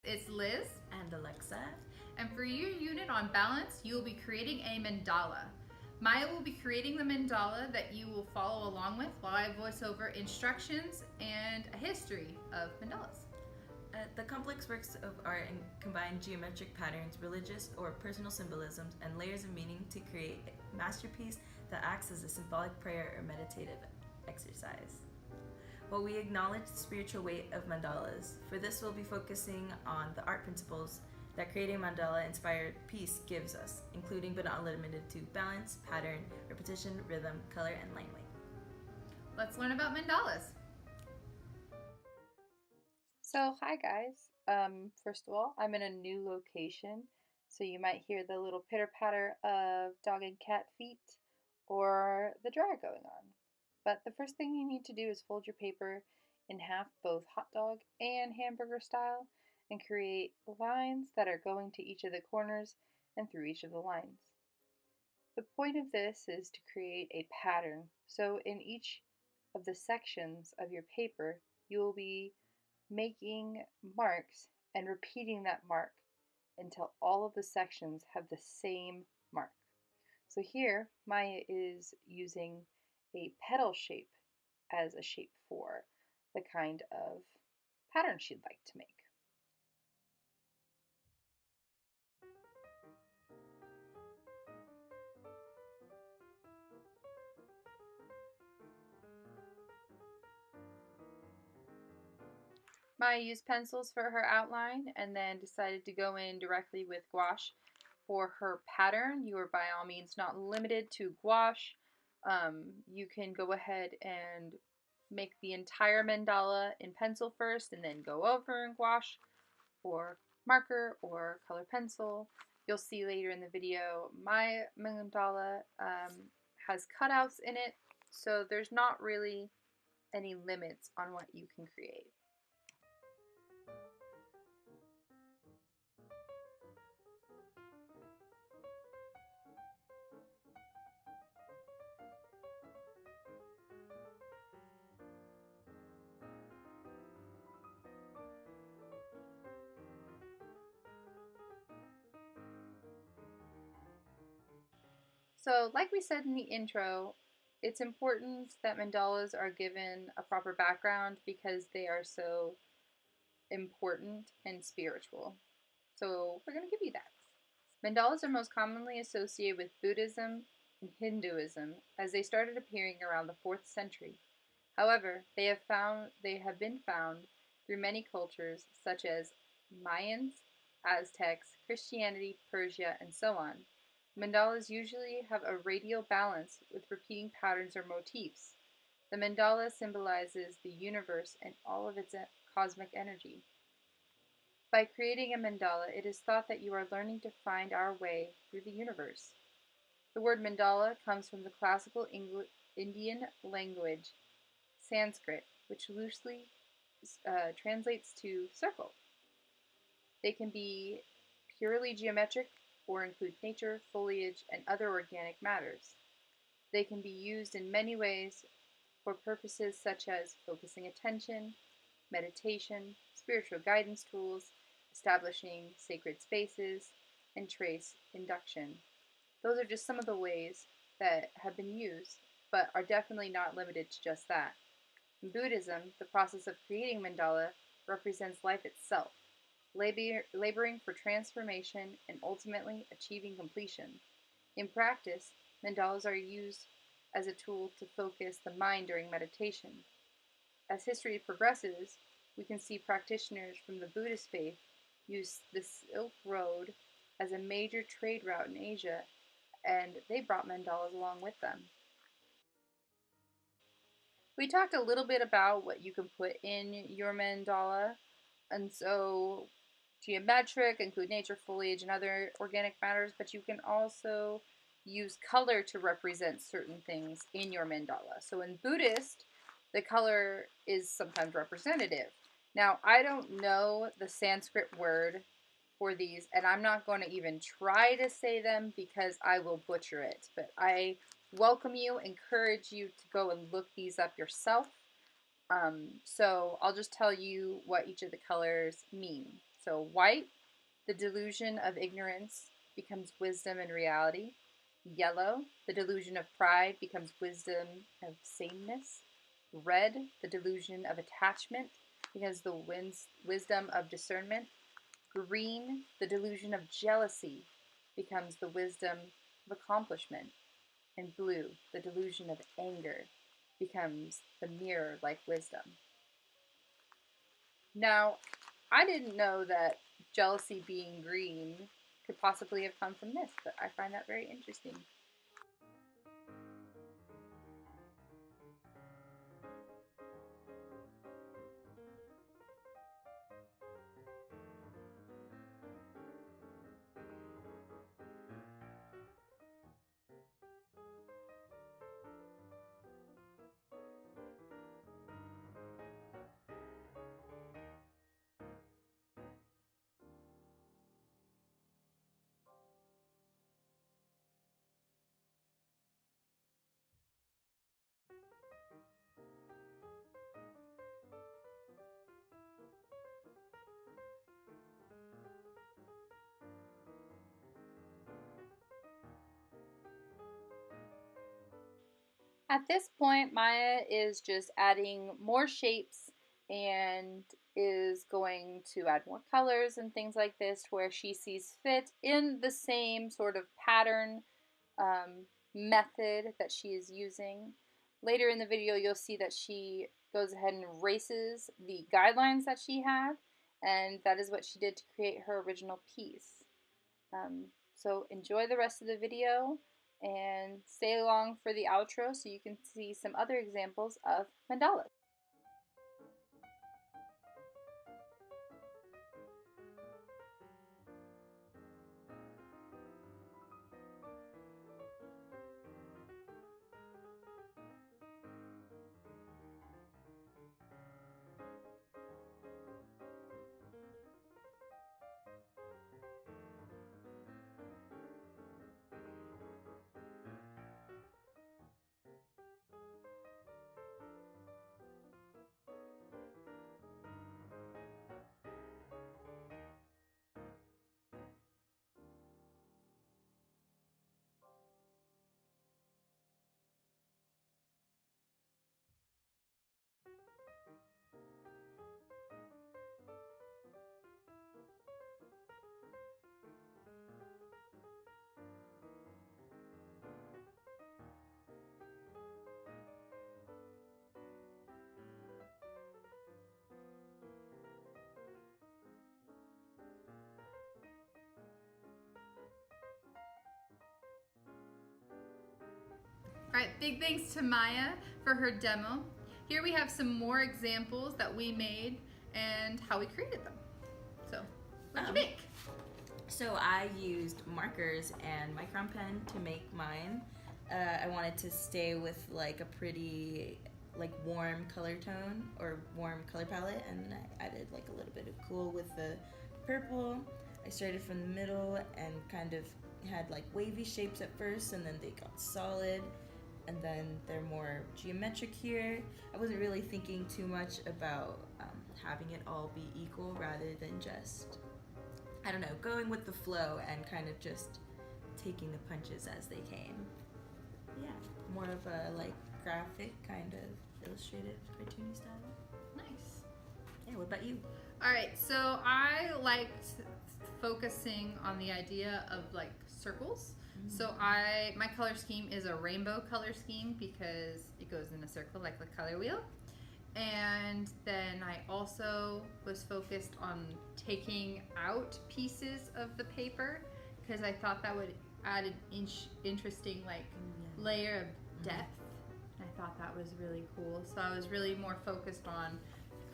It's Liz. And Alexa. And for your unit on balance, you will be creating a mandala. Maya will be creating the mandala that you will follow along with while I voice over instructions and a history of mandalas. The complex works of art combine geometric patterns, religious or personal symbolisms, and layers of meaning to create a masterpiece that acts as a symbolic prayer or meditative exercise. While we acknowledge the spiritual weight of mandalas, for this we'll be focusing on the art principles that creating mandala-inspired piece gives us, including but not limited to balance, pattern, repetition, rhythm, color, and line weight. Let's learn about mandalas. So, hi guys. First of all, I'm in a new location, so you might hear the little pitter patter of dog and cat feet or the dryer going on. But the first thing you need to do is fold your paper in half, both hot dog and hamburger style, and create lines that are going to each of the corners and through each of the lines. The point of this is to create a pattern. So in each of the sections of your paper, you will be making marks and repeating that mark until all of the sections have the same mark. So here, Maya is using a petal shape as a shape for the kind of pattern she'd like to make. Maya used pencils for her outline and then decided to go in directly with gouache for her pattern. You are by all means not limited to gouache. You can go ahead and make the entire mandala in pencil first and then go over in gouache or marker or color pencil. You'll see later in the video my mandala has cutouts in it, so there's not really any limits on what you can create. So, like we said in the intro, it's important that mandalas are given a proper background because they are so important and spiritual. So, we're going to give you that. Mandalas are most commonly associated with Buddhism and Hinduism as they started appearing around the 4th century. However, they have been found through many cultures such as Mayans, Aztecs, Christianity, Persia, and so on. Mandalas usually have a radial balance with repeating patterns or motifs. The mandala symbolizes the universe and all of its cosmic energy. By creating a mandala, it is thought that you are learning to find our way through the universe. The word mandala comes from the classical Indian language Sanskrit, which loosely translates to circle. They can be purely geometric or include nature, foliage, and other organic matters. They can be used in many ways for purposes such as focusing attention, meditation, spiritual guidance tools, establishing sacred spaces, and trace induction. Those are just some of the ways that have been used, but are definitely not limited to just that. In Buddhism, the process of creating mandala represents life itself, laboring for transformation and ultimately achieving completion. In practice, mandalas are used as a tool to focus the mind during meditation. As history progresses, we can see practitioners from the Buddhist faith use the Silk Road as a major trade route in Asia, and they brought mandalas along with them. We talked a little bit about what you can put in your mandala, and so geometric include nature, foliage, and other organic matters, but you can also use color to represent certain things in your mandala. So in Buddhist, the color is sometimes representative. Now, I don't know the Sanskrit word for these, and I'm not going to even try to say them because I will butcher it, but I welcome you, encourage you to go and look these up yourself. So I'll just tell you what each of the colors mean. So white, the delusion of ignorance becomes wisdom and reality. Yellow, the delusion of pride becomes wisdom of sameness. Red, the delusion of attachment becomes the wisdom of discernment. Green, the delusion of jealousy becomes the wisdom of accomplishment. And blue, the delusion of anger becomes the mirror like wisdom. Now, I didn't know that jealousy being green could possibly have come from this, but I find that very interesting. At this point, Maya is just adding more shapes and is going to add more colors and things like this where she sees fit in the same sort of pattern method that she is using. Later in the video, you'll see that she goes ahead and erases the guidelines that she had, and that is what she did to create her original piece. So enjoy the rest of the video and stay along for the outro so you can see some other examples of mandalas. All right, big thanks to Maya for her demo. Here we have some more examples that we made and how we created them. So, what did you make? So I used markers and micron pen to make mine. I wanted to stay with like a pretty like warm color tone or warm color palette, and I added like a little bit of cool with the purple. I started from the middle and kind of had like wavy shapes at first, and then they got solid, and then they're more geometric here. I wasn't really thinking too much about having it all be equal rather than just, I don't know, going with the flow and kind of just taking the punches as they came. Yeah, more of a like graphic kind of illustrative cartoony style. Nice. Yeah, what about you? All right, so I liked focusing on the idea of like circles. So my color scheme is a rainbow color scheme because it goes in a circle like the color wheel. And then I also was focused on taking out pieces of the paper because I thought that would add an interesting like layer of depth. I thought that was really cool. So I was really more focused on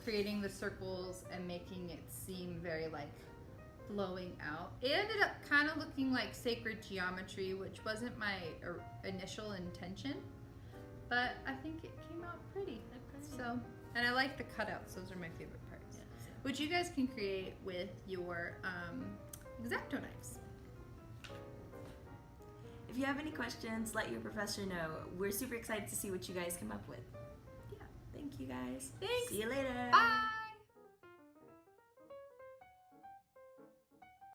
creating the circles and making it seem very like flowing out. It ended up kind of looking like sacred geometry, which wasn't my initial intention, but I think it came out pretty. So, and I like the cutouts. Those are my favorite parts, which you guys can create with your X-Acto knives. If you have any questions, let your professor know. We're super excited to see what you guys come up with. Yeah. Thank you guys. Thanks. See you later. Bye.